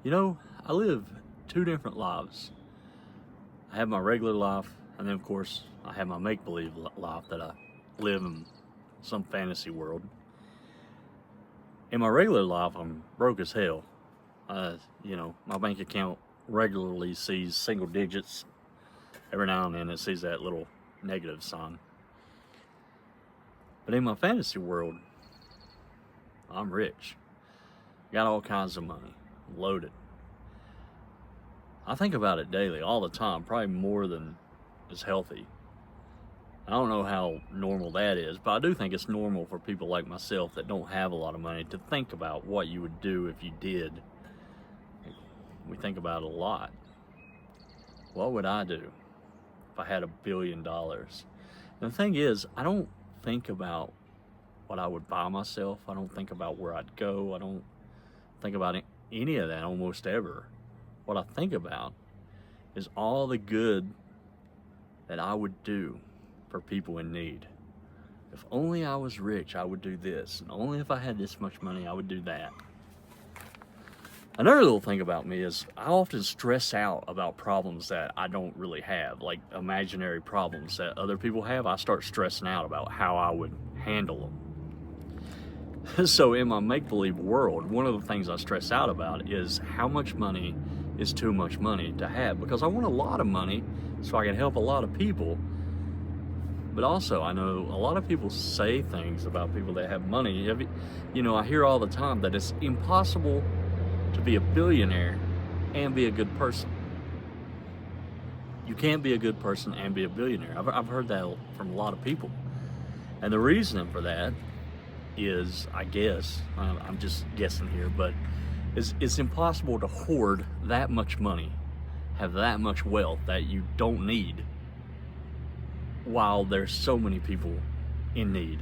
You know, I live two different lives. I have my regular life, and then, of course, I have my make believe life that I live in some fantasy world. In my regular life, I'm broke as hell. My bank account regularly sees single digits. Every now and then, it sees that little negative sign. But in my fantasy world, I'm rich. Got all kinds of money, loaded. I think about it daily, all the time, probably more than is healthy. I don't know how normal that is, but I do think it's normal for people like myself that don't have a lot of money to think about what you would do if you did. We think about it a lot. What would I do if I had $1 billion? And the thing is, I don't think about what I would buy myself. I don't think about where I'd go. I don't think about any of that almost ever. What I think about is all the good that I would do for people in need. If only I was rich, I would do this. And only if I had this much money, I would do that. Another little thing about me is I often stress out about problems that I don't really have, like imaginary problems that other people have. I start stressing out about how I would handle them. So in my make-believe world, one of the things I stress out about is how much money is too much money to have, because I want a lot of money so I can help a lot of people. But also, I know a lot of people say things about people that have money. I hear all the time that it's impossible to be a billionaire and be a good person. You can't be a good person and be a billionaire. I've heard that from a lot of people. And the reason for that is, I guess, I'm just guessing here, but it's impossible to hoard that much money, have that much wealth that you don't need, while there's so many people in need.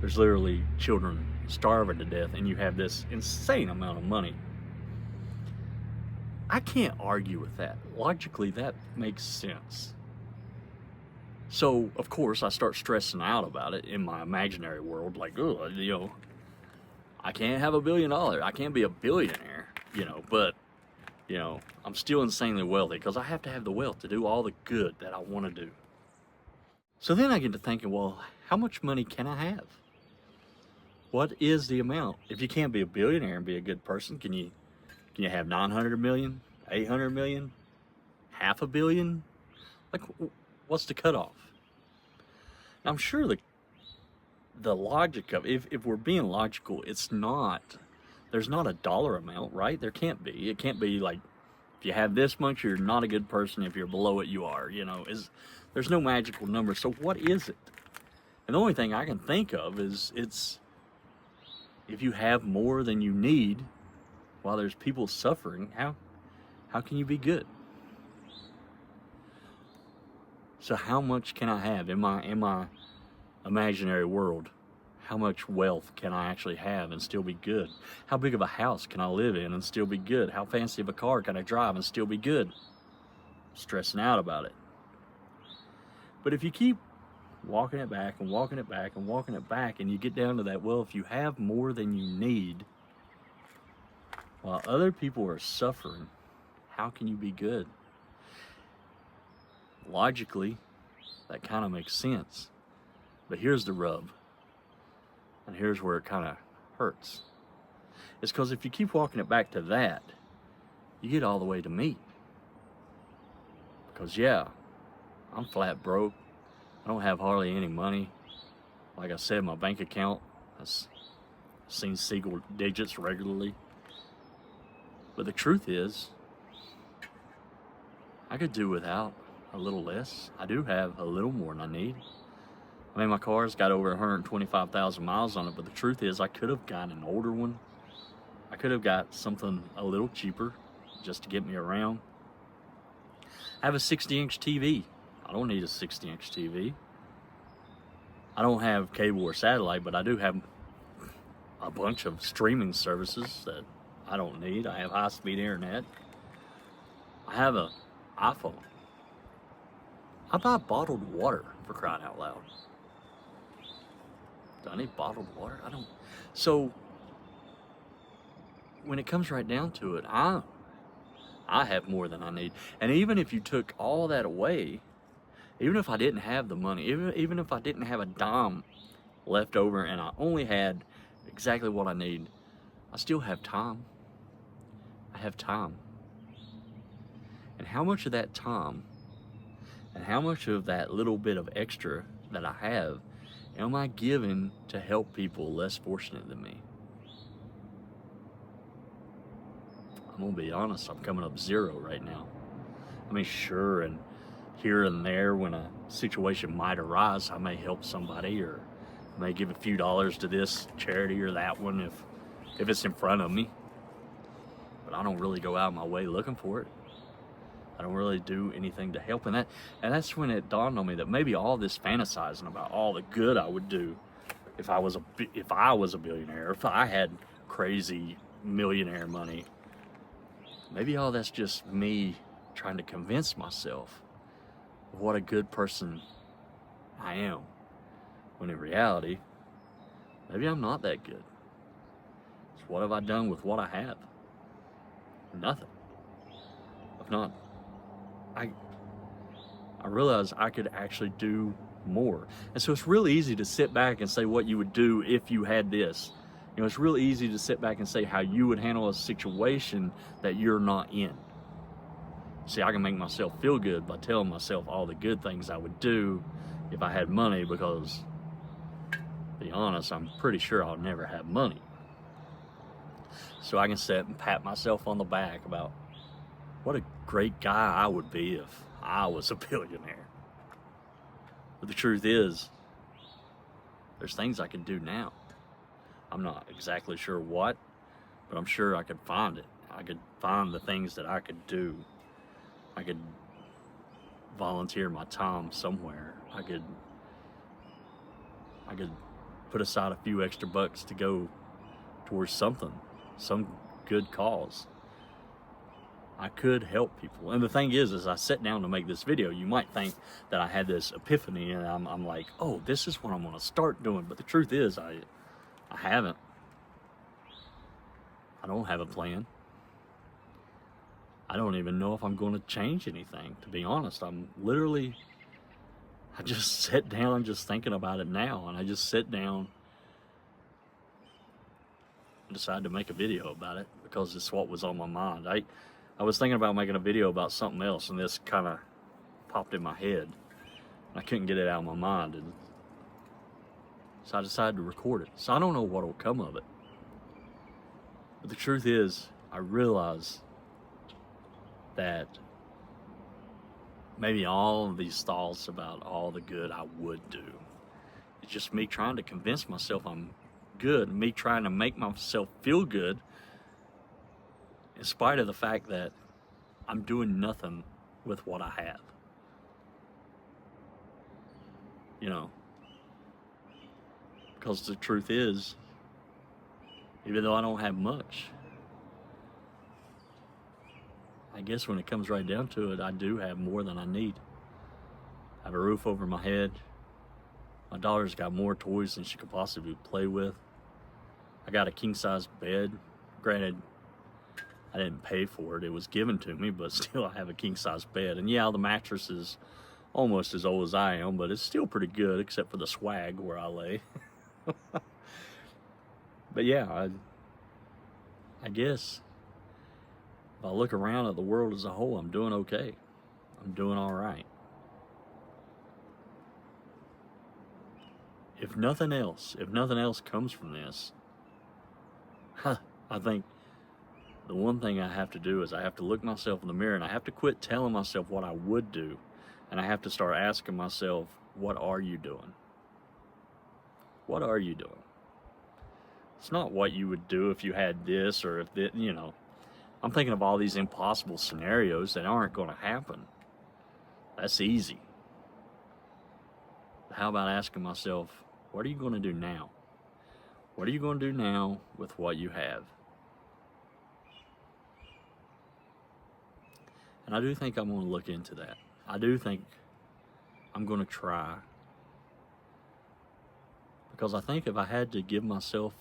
There's literally children starving to death, and you have this insane amount of money. I can't argue with that. Logically, that makes sense. So, of course, I start stressing out about it in my imaginary world, like, I can't have $1 billion. I can't be a billionaire, but, I'm still insanely wealthy because I have to have the wealth to do all the good that I want to do. So then I get to thinking, well, how much money can I have? What is the amount? If you can't be a billionaire and be a good person, can you have 900 million, 800 million, $500 million? Like, what's the cutoff? I'm sure the logic of, if we're being logical, there's not a dollar amount, right? There can't be. It can't be like, if you have this much, you're not a good person. If you're below it, you are. There's no magical number. So what is it? And the only thing I can think of is if you have more than you need, while there's people suffering, how can you be good? So how much can I have in my imaginary world? How much wealth can I actually have and still be good? How big of a house can I live in and still be good? How fancy of a car can I drive and still be good? Stressing out about it. But if you keep walking it back and walking it back and walking it back, and you get down to that, well, if you have more than you need, while other people are suffering, how can you be good? Logically, that kind of makes sense. But here's the rub, and here's where it kind of hurts. It's because if you keep walking it back to that, you get all the way to me. Because yeah, I'm flat broke. I don't have hardly any money. Like I said, my bank account has seen single digits regularly. But the truth is, I could do without a little less. I do have a little more than I need. I mean, my car's got over 125,000 miles on it, but the truth is I could have gotten an older one. I could have got something a little cheaper just to get me around. I have a 60-inch TV. I don't need a 60-inch TV. I don't have cable or satellite, but I do have a bunch of streaming services that I don't need. I have high-speed internet. I have an iPhone. I buy bottled water, for crying out loud. Do I need bottled water? I don't. So when it comes right down to it, I have more than I need. And even if you took all that away, even if I didn't have the money, even if I didn't have a dime left over and I only had exactly what I need, I still have time. I have time. And how much of that time and how much of that little bit of extra that I have am I giving to help people less fortunate than me? I'm gonna be honest, I'm coming up zero right now. I mean, sure, and here and there when a situation might arise, I may help somebody or may give a few dollars to this charity or that one if it's in front of me. But I don't really go out of my way looking for it. I don't really do anything to help, and that's when it dawned on me that maybe all this fantasizing about all the good I would do if I was a billionaire, if I had crazy millionaire money, maybe all that's just me trying to convince myself of what a good person I am, when in reality, maybe I'm not that good. So what have I done with what I have? Nothing. If not, I realized I could actually do more. And so it's really easy to sit back and say what you would do if you had this. You know, it's really easy to sit back and say how you would handle a situation that you're not in. See, I can make myself feel good by telling myself all the good things I would do if I had money, because, to be honest, I'm pretty sure I'll never have money. So I can sit and pat myself on the back about what a great guy I would be if I was a billionaire. But the truth is, there's things I can do now. I'm not exactly sure what, but I'm sure I could find it. I could find the things that I could do. I could volunteer my time somewhere. I could put aside a few extra bucks to go towards something, some good cause. I could help people. And the thing is, as I sat down to make this video, you might think that I had this epiphany and I'm like, oh, this is what I'm gonna start doing. But the truth is, I haven't. I don't have a plan. I don't even know if I'm going to change anything, to be honest. I just sat down just thinking about it now, and I just sit down and decided to make a video about it because it's what was on my mind. I was thinking about making a video about something else, and this kind of popped in my head. I couldn't get it out of my mind, and so I decided to record it. So I don't know what will come of it. But the truth is, I realize that maybe all of these thoughts about all the good I would do, it's just me trying to convince myself I'm good, me trying to make myself feel good, in spite of the fact that I'm doing nothing with what I have. You know, because the truth is, even though I don't have much, I guess when it comes right down to it, I do have more than I need. I have a roof over my head. My daughter's got more toys than she could possibly play with. I got a king-size bed. Granted, I didn't pay for it. It was given to me, but still I have a king-size bed. And yeah, the mattress is almost as old as I am, but it's still pretty good, except for the swag where I lay. But yeah, I guess if I look around at the world as a whole, I'm doing okay. I'm doing all right. If nothing else comes from this, I think the one thing I have to do is I have to look myself in the mirror and I have to quit telling myself what I would do, and I have to start asking myself, what are you doing? What are you doing? It's not what you would do if you had this or if that, you know. I'm thinking of all these impossible scenarios that aren't going to happen. That's easy. How about asking myself, what are you going to do now? What are you going to do now with what you have? And I do think I'm going to look into that. I do think I'm going to try. Because I think if I had to give myself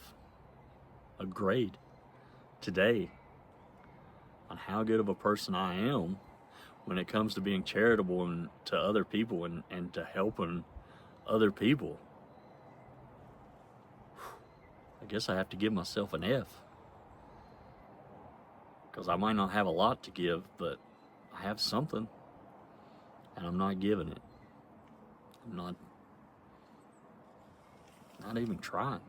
a grade today on how good of a person I am when it comes to being charitable and to other people and to helping other people. I guess I have to give myself an F. Because I might not have a lot to give, but I have something. And I'm not giving it. I'm not even trying.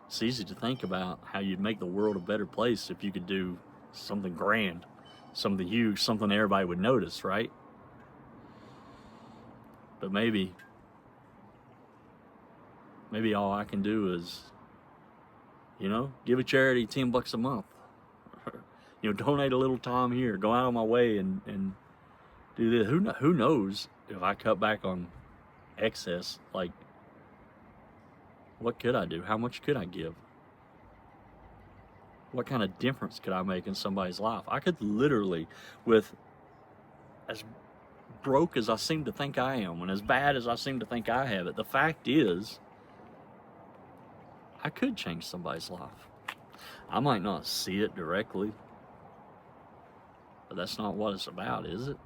It's easy to think about how you'd make the world a better place if you could do something grand, something huge, something everybody would notice, right? But maybe all I can do is, give a charity $10 a month. Donate a little time here. Go out of my way and do this. Who knows if I cut back on excess? Like, what could I do? How much could I give? What kind of difference could I make in somebody's life? I could literally, with as broke as I seem to think I am, and as bad as I seem to think I have it, the fact is, I could change somebody's life. I might not see it directly, but that's not what it's about, is it?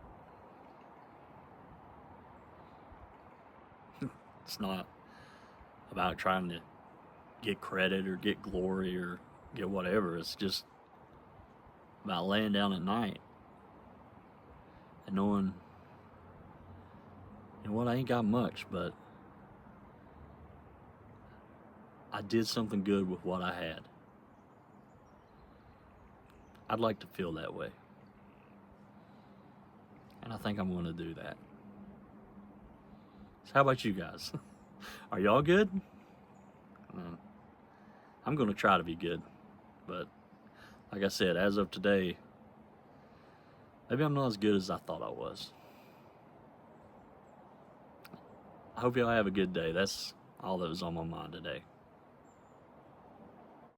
It's not about trying to get credit or get glory or get whatever. It's just about laying down at night and knowing, I ain't got much, but I did something good with what I had. I'd like to feel that way. And I think I'm going to do that. So how about you guys? Are y'all good? I'm going to try to be good. But like I said, as of today, maybe I'm not as good as I thought I was. I hope y'all have a good day. That's all that was on my mind today.